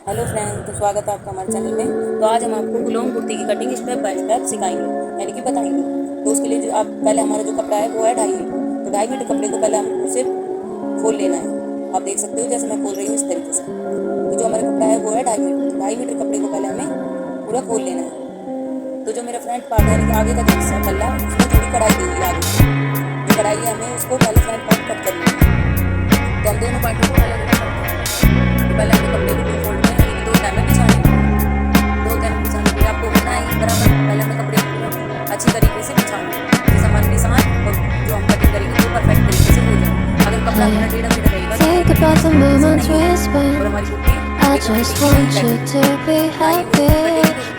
Hello friend, तो स्वागत है आपका हमारे चैनल में। तो आज हम आपको कुलोन कुर्ती की कटिंग स्टेप बाय स्टेप सिखाएंगे, यानी कि बताएंगे। तो उसके लिए जो आप पहले हमारा जो कपड़ा है वो है 2.5 मीटर। तो 2.5 मीटर कपड़े को पहले हमको सिर्फ खोल लेना है। आप देख सकते हो जैसे मैं खोल रही हूँ इस तरीके से। तो जो हमारा कपड़ा है वो है 2.5 मीटर। तो 2.5 मीटर कपड़े को पहले हमें पूरा खोल लेना है। तो जो मेरा फ्रंट पार्ट है, यानी कि आगे का जो हिस्सा पल्ला, उसमें थोड़ी कढ़ाई दी हुई है आगे से। जो कढ़ाई है हमें उसको पहले फ्रंट पार्ट कट कर लेना है। तो हम दोनों पार्टों को अलग अलग करते हैं। तो पहले हमें कपड़े को 2 फोल्ड में, यानी कि 2 तह में बिछाना है। 2 तह में बिछाने के लिए आपको होना है बराबर। पहले हमें कपड़े को अच्छी तरीके से बिछाना है, जिससे हमारे निशान और जो हम कटिंग करेंगे वो परफेक्ट तरीके से हो जाए। अगर कपड़ा हमारा टेढ़ा मेढ़ा रहेगा तो Think about the moments we और spent. हमारी kurti I just want you to be happy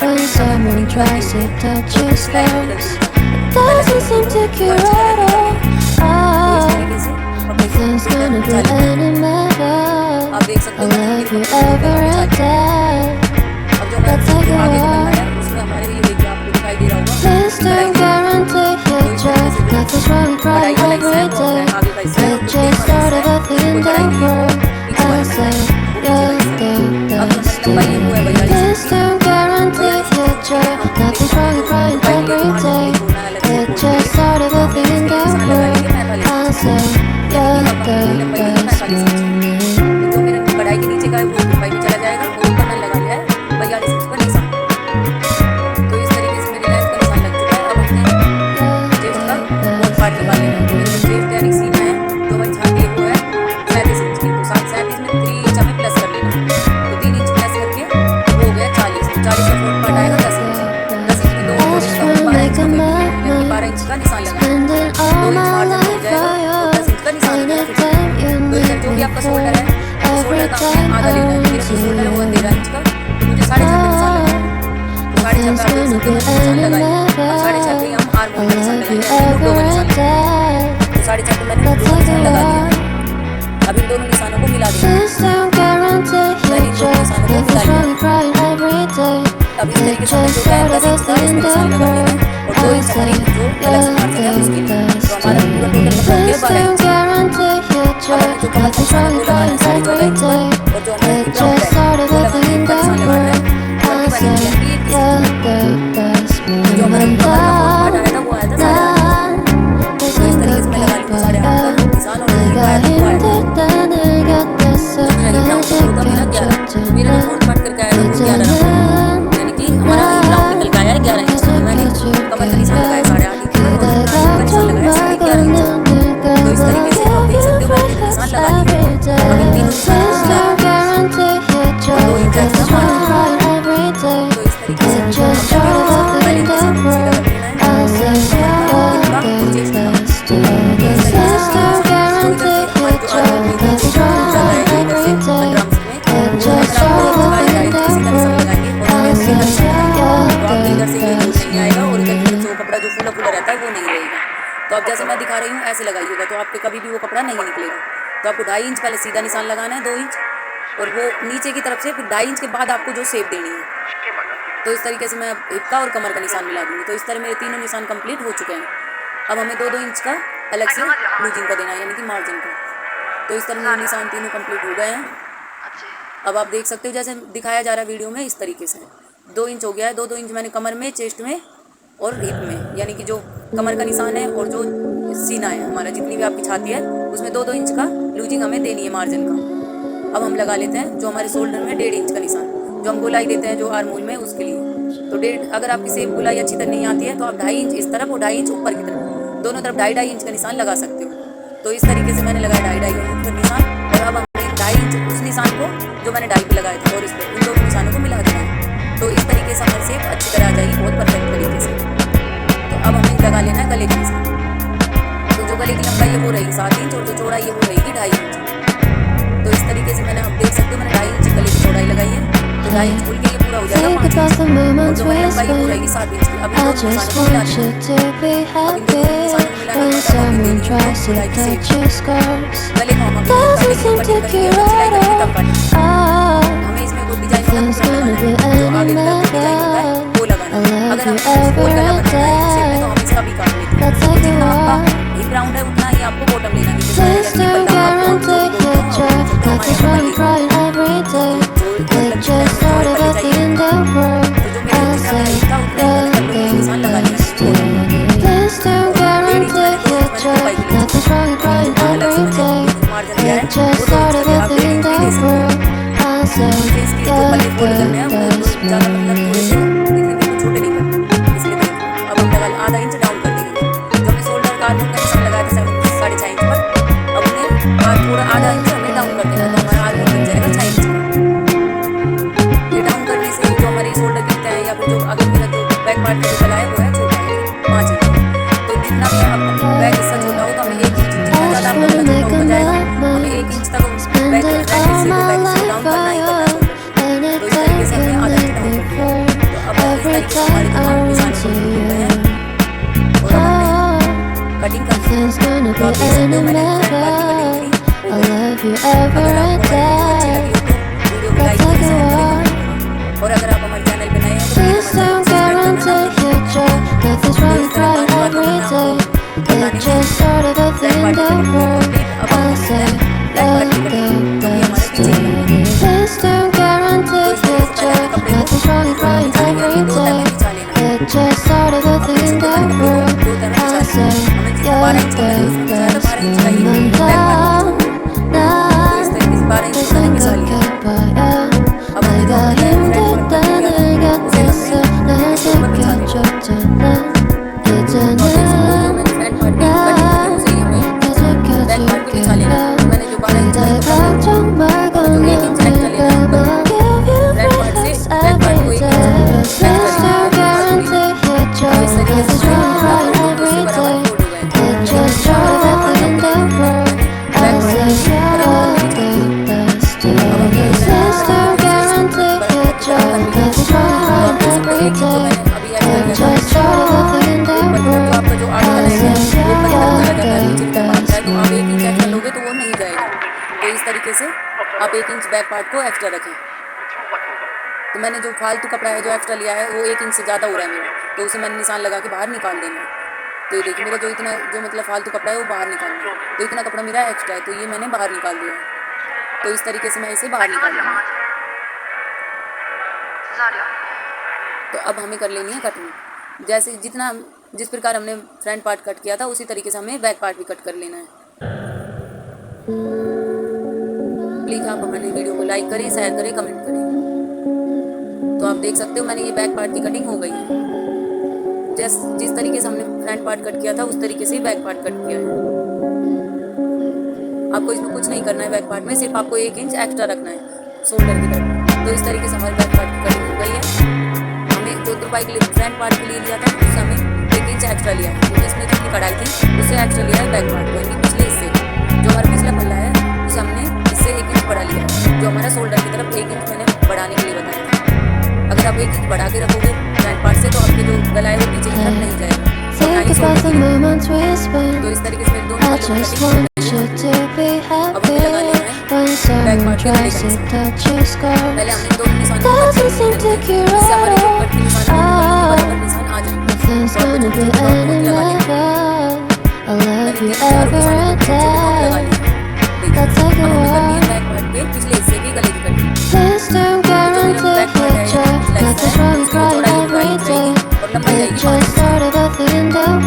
when someone tries to touch your skirts. It doesn't seem to cure at all. Nothing's gonna be any better. I'll love you ever and day. Let's take a walk. Please don't guarantee your joy. Nothing's wrong, crying every day. It just started a thing, don't worry. I'll say you're the best to me. Please don't guarantee your joy. Nothing's wrong, crying every day. It just started a thing, don't worry. I'll say you're the best to me. जो मेरा कढ़ाई के नीचे का है वो लंबाई में चला जाएगा और ऊपर मैंने लगा लिया है 42 इंच का निशान। तो इस तरीके से मेरी लेंथ का निशान लग चुका है। अब हमने चेस्ट का फ्रंट पार्ट निकाल लेना है। मेरे जो चेस्ट यानी सीना है जो हमारी छाती है वो है 37 इंच की। तो 37 में 3 इंच हमें प्लस कर लेना है। तो 3 इंच प्लस करके वो हो गया 40। 40 का फ्रंट पार्ट आएगा 10 इंच। 10 इंच में 2 इंच का 12 इंच का, यानी 12 इंच का निशान लगाना है। 2 इंच मार्जिन हो जाएगा और 10 इंच का निशान लगाना है। तो इधर जो भी आपका शोल्डर है, शोल्डर का आपने आधा लेना है। मेरा जो शोल्डर है वो 13 इंच का, तो मुझे 6.5 पे निशान लगाना है। तो 6.5 पे आप देख सकते हो मैंने निशान लगा लिया। अब 6.5 पे हम आर्म होल का निशान लगाएंगे, घुटनों का निशान लगाएंगे। तो 6.5 पे मैंने घुटनों का निशान लगा लिया। अब इन दोनों निशानों को मिला देंगे। मैंने इन दोनों निशानों को मिला लिया। अब इस तरीके से हमें जो है 10 इंच का उसमें निशान लगा लेना है और 2 इंच हमारी जो अलग से मार्जिन है उसके लिए। तो हमारा पूरा टोटल निकल गया 12 इंच। अब हमें जो कमर का निशान है वो लगाना है 14.5 इंच पर, और जो हमारा हिप राउंड है वो लगाना है, ऊपर निशान लगाना है 21 इंच, यानी कि 21 इंच। जो हमारा कमर का फोल्ड आया था वो आया था 8.5। तो इस तरीके से मैं लगा लूँगी 8.5 का निशान और हिप आया था 11। मेरा जो फ्रंट पार्ट करके आया था वो 11, यानी कि हमारा हिप राउंड निकल के आया है 11 इंच। तो मैंने कमर का निशान लगाया 8.5 इंच पर और हिप का निशान लगाया 11.5 इंच। तो इस तरीके से आप देख सकते हो मैंने निशान लगा लिया है। अब इन तीनों निशानों को मिला देंगे और 2 इंच एक्स्ट्रा मार्जिन। तो इस तरीके से पहले निशान को सीधा कर लेना है और चेस्ट का और चेस्ट का। तो इस तरीके से तो इधर से हमारे जो आर्म होल है वो ज़्यादा है, इधर से अंडरआर्म्स में वो 15 इंच का आएगा। इधर से का निशान लगाएंगे और हमें उसके इधर निशान लगाएंगे। तो आपको इधर से ये गोल नहीं आएगा और इधर जो कपड़ा जो फूला फूला रहता है वो नहीं रहेगा। तो अब जैसे मैं दिखा रही हूँ ऐसे लगाइएगा, तो आपके कभी भी वो कपड़ा नहीं निकलेगा। तो आपको 2.5 इंच पहले सीधा निशान लगाना है, 2 इंच, और वो नीचे की तरफ से फिर 2.5 इंच के बाद आपको जो शेप देनी है। तो इस तरीके से मैं हिप का और कमर का निशान मिला दूँगी। तो इस तरह मेरे तीनों निशान कंप्लीट हो चुके हैं। अब हमें 2-2 इंच का अलग से लूजिंग का देना है, यानी कि मार्जिन का। तो इस तरह मेरे निशान तीनों कंप्लीट हो गए हैं। अब आप देख सकते हो जैसे दिखाया जा रहा है वीडियो में, इस तरीके से 2 इंच हो गया है। 2-2 इंच मैंने कमर में, चेस्ट में और हिप में, यानी कि जो कमर का निशान है और जो सीना है हमारा, जितनी भी आपकी छाती है उसमें 2-2 इंच का लूजिंग हमें देनी है मार्जिन का। अब हम लगा लेते हैं जो हमारे शोल्डर में 1.5 इंच का निशान, जो हम गोलाई देते हैं जो आर्म होल में उसके लिए। तो 1.5, अगर आपकी सेम गोलाई अच्छी तरह नहीं आती है तो आप 2.5 इंच इस तरफ और 2.5 इंच ऊपर की तरफ, दोनों तरफ 2.5-2.5 इंच का निशान लगा सकते हो। तो इस तरीके से मैंने लगाया 2.5-2.5 इंच का निशान। और अब हमें 2.5 इंच उस निशान को जो मैंने 2.5 पे लगाया था और इस पर इन दोनों निशानों को मिला देना है। तो इस तरीके से हमारी शेप अच्छी तरह आ जाएगी, बहुत परफेक्ट तरीके से। तो अब हमें लगा लेना है गले के निशान। तो जो गले की लंबाई है वो रहेगी 7 इंच और जो चौड़ाई है वो रहेगी 2.5 इंच। तो इस तरीके से मैंने, आप देख सकते हो मैंने 2.5 इंच गले की चौड़ाई लगाई है। तो 2.5 इंच खुल के ये पूरा हो जाएगा 5 इंच, और जो मेरी लंबाई है वो रहेगी 7 इंच की। अब इन दोनों निशानों को मिला देना है। अब इन दोनों निशानों को मिलाने के बाद हम देनी है गोलाई की शेप। गले को हम अपनी कटिंग करेंगे, सिलाई करेंगे तब काटेंगे। हमें इसमें कोई डिजाइन वाला कपड़ा लगाना है, जो आगे की तरफ डिजाइन होता है वो लगाना है। अगर हम गोल गला बनाना है इस शेप में तो हम इसका भी काट लेते हैं। तो जितना आपका हिप राउंड है उतना ही आपको बॉटम लेना है। जैसे मैंने पल्ला आपको जो say मुझे इसके जो you're पल्ले फोल्ड करने हैं वो the best ज़्यादा मतलब थोड़े से man. दिखने में कुछ छोटे नहीं करने, इसलिए देखो अब हम डबल आधा इंच डाउन कर देंगे। जो हमने शोल्डर का आर्मोल का निशान लगाया था 6.5 इंच पर, अब उन्हें थोड़ा आधा इंच हमें डाउन कर देना, तो हमारा आर्मोल बन जाएगा 6 इंच का। ये डाउन करने से जो हमारी शोल्डर गिरता है या फिर जो आगे मेरा जो बैक पार्ट का जो गला है वो है छोटा है 5 इंच। तो जितना भी आपका बैक हिस्सा छोटा हो तो हमें 1 इंच, जितना ज़्यादा आपका गला छोटा होता जाएगा हमें 1 इंच तक बैक हिस्से को बैक हिस्से डाउन करना ही करना शोल्डर। तो इस तरीके से हमने आधा इंच डाउन कर दिया। तो अब इस तरीके से हमारे जो निशान हो गए हैं और अब हमने कटिंग कर दी। Nothing's gonna तो आप be देख सकते हो मैंने any फ्रंट पार्ट की कटिंग better. की I हो गई। love you अगर every आपको हमारी वीडियो अच्छी day. लगी हो तो वीडियो को लाइक करें, शेयर करें, कमेंट करें। और अगर आप हमारे चैनल पे नए हैं तो प्लीज़ Please हमारे don't चैनल को सब्सक्राइब करना ना guarantee भूलें। your joy. Nothing's तो wrong इस तरह crying बात बातों every में मैं day. आपको It बताने just की started a front thing, part की don't कटिंग हुई worry. कंप्लीट। अब हम I'll करते say हैं बैक पार्ट की you're कटिंग the जो कि हमारे best पीछे की कटिंग है। Please don't guarantee तो इस तरीके your से पहले हमें joy. कपड़े को Nothing's wrong दो तह में crying बिछा लेना है, every दो तह में day. बिछा लेना है। It just started a अब देख thing, सकते हो मैंने don't कपड़े को worry. दो तह में बिछा I'll लिया। say हमें जितना 12 इंच का you're मैंने उसमें बिछाया था the 12 best इंच का ही man. बैक पार्ट में बिछाना। तो इस तरीके से 12 इंच Cause को मैंने I'm बिछा the लिया। good boy, yeah. अब हमने I जो got हमने him front to part cut done किया and था got उसे this हमने इसके ऊपर बिछा nothing देना। got your tonight. It's a तो आप देख सकते हो जो मैंने फ्रंट पार्ट की कटिंग की थी उसे ही हमें cause I got back you part पे बिछा लेना है। good तो मैंने जो 12 इंच का ही कपड़ा back था to my हमें जो 1 इंच एक्स्ट्रा लेना है ऊपर फ्रंट पार्ट से बैक पार्ट को 1 इंच एक्स्ट्रा लेना है, यानी फालतू लेना है। अब इस तरीके से हमारे कपड़ा फोल्ड होकर उसके बराबर फोल्ड हो गए। लेकिन मुझे हमारे बैक पार्ट का फोल्ड नहीं करना है, तो मैंने बैक पार्ट की बराबर करके बिछा दिया। अब हम ये फ्रंट पार्ट की कटिंग से इसको बराबर करके तैयार कर लेंगे। तो आप देख सकते हो 1 इंच जो मैंने अभी एक्स्ट्रा लिया था ऊपर की तरफ, जो आपका जो आगे का लेग है वो ऊपर की तरफ चला जाता है, नीचे की तरफ आता है। तो आप 1 इंच एक्स्ट्रा लोगे तो वो नहीं जाएगा। तो इस तरीके से आप 1 इंच बैक पार्ट को एक्स्ट्रा रखें। तो मैंने जो फालतू कपड़ा है जो एक्स्ट्रा लिया है वो 1 इंच से ज़्यादा हो रहा है मेरा, तो उसे मैंने निशान लगा के बाहर निकाल देना है। तो ये देखिए मेरा जो इतना जो मतलब फालतू कपड़ा है वो बाहर निकालना है। तो इतना कपड़ा मेरा एक्स्ट्रा है तो ये मैंने बाहर निकाल दिया है। तो इस तरीके से मैं इसे बाहर निकाल दूँगा। तो अब हमें कर लेनी है कटिंग। जैसे जिस प्रकार हमने फ्रंट पार्ट कट किया था उसी तरीके से हमें बैक पार्ट भी कट कर लेना है। प्लीज़ आप हमारी वीडियो को लाइक करें, शेयर करें, कमेंट करें। तो आप देख सकते हो मैंने ये बैक पार्ट की कटिंग हो गई है। जिस तरीके से हमने फ्रंट पार्ट कट किया था उस तरीके से ही बैक पार्ट कट किया है। आपको इसमें कुछ नहीं करना है बैक पार्ट में, सिर्फ आपको 1 इंच एक्स्ट्रा रखना है शोल्डर की तरफ। तो इस तरीके से हमारी बैक पार्ट की कटिंग हो गई है। हमने 2 रुपये के लिए फ्रंट पार्ट के लिए लिया था, उससे हमें 1 इंच एक्स्ट्रा लिया है, क्योंकि इसमें जितनी कढ़ाई थी उससे एक्स्ट्रा लिया है बैक पार्ट को, यानी पिछले हिस्से जो हमारा पिछला पल्ला है उसे हमने इससे 1 इंच बढ़ा लिया है। जो हमारा शोल्डर की तरफ 1 इंच मैंने बढ़ाने के लिए बताया था। अगर आप 1 इंच बढ़ा के रखोगे फ्रंट पार्ट से तो आपके जो गला है वो पीछे की तरफ नहीं जाएगा, ना ही शोल्डर की तरफ। तो इस तरीके से मेरे दोनों पल्लों की कटिंग अब हमें लगा लेना है बैक पार्ट के गले का निशान। पहले हमने दोनों निशानों को कट करके रखेंगे, इससे हमारे जो कट के निशान है वो बराबर निशान आ जाएंगे। तो आपको छोटे छोटे डॉट लगा लेना है। मैंने 3-4 निशान को छोटे छोटे डॉट लगा लिए। देखिए अब हमें करनी है बैक पार्ट के पिछले हिस्से की गले की कटिंग। जो मेरा बैक पार्ट है पिछला हिस्सा है उसकी जो चौड़ाई जाएगी और लंबाई आएगी 5 इंच।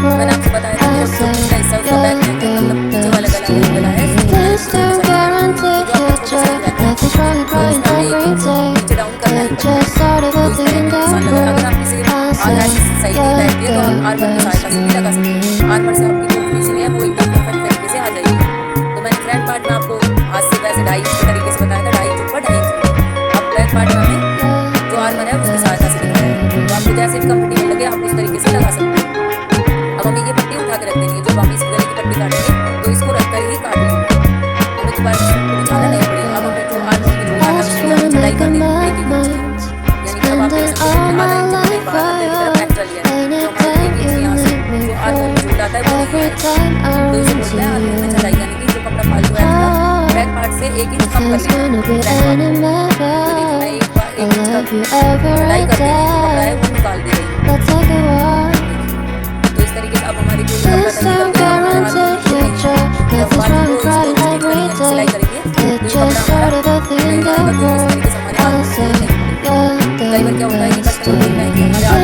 मैंने आपको बताया था मेरा जो पिछला हिस्सा है उसका बैक नेक है, मतलब पीछे वाला गला है नीचे डाउन करना है। तो इस तरीके से निशान लगा। अगर आप इसे आधा सही नहीं बैठती है तो आप आर्मर की सहायता से भी लगा सकते हैं। आर्मर से आपकी जो फिनिशिंग है वो एकदम परफेक्ट तरीके से आ जाएगी। तो मैंने फ्रंट पार्ट में आपको हाथ से वैसे 2.5 इंच के तरीके से बताया था, 2.5 इंच ऊपर 2.5 इंच। अब बैक पार्ट में हमें जो आर्मर है उसकी सहायता से दिखाया है, तो आपको जैसे भी कंफर्टेबल लगे आप उस तरीके से लगा सकते हैं। अब हमें ये पट्टी उठा के रख देनी है। जब हम इस गले की पट्टी काटेंगे तो इसको रखकर ही काट लेंगे, हमें दोबारा बिछाना नहीं पड़ेगा। अब हमें जो आर्मर में जो काटा उसकी चौड़ाई कर देंगे 1 इंच, यानी कि अब आप देख सकते हैं आधा इंच हमने बाहर की तरफ एक्स्ट्रा लिया है। तो हमारा 1 इंच यहाँ से जो आर्मर में जो आता है वो नहीं आएगा। तो इसे बोलते हैं आर्मर में चढ़ाई, यानी कि जो कपड़ा फालतू है एक्स्ट्रा बैक पार्ट से 1 इंच कम कर लेना है फ्रंट पार्ट। तो देखिए मैं 1 इंच का चढ़ाई कर देंगे, जो कपड़ा है वो निकाल दे रही हूँ। तो इस तरीके से अब हमारी जो कपड़ा निकल गया हमारे हाथ में जब बाजू को इसको स्टिच करेंगे यानी सिलाई करेंगे तो ये कपड़ा हमारा नहीं आएगा। तो इस तरीके से हमारे हाथ में नहीं। कई बार क्या होता है कि कस्टमर बोलते हैं कि हमारे हाथ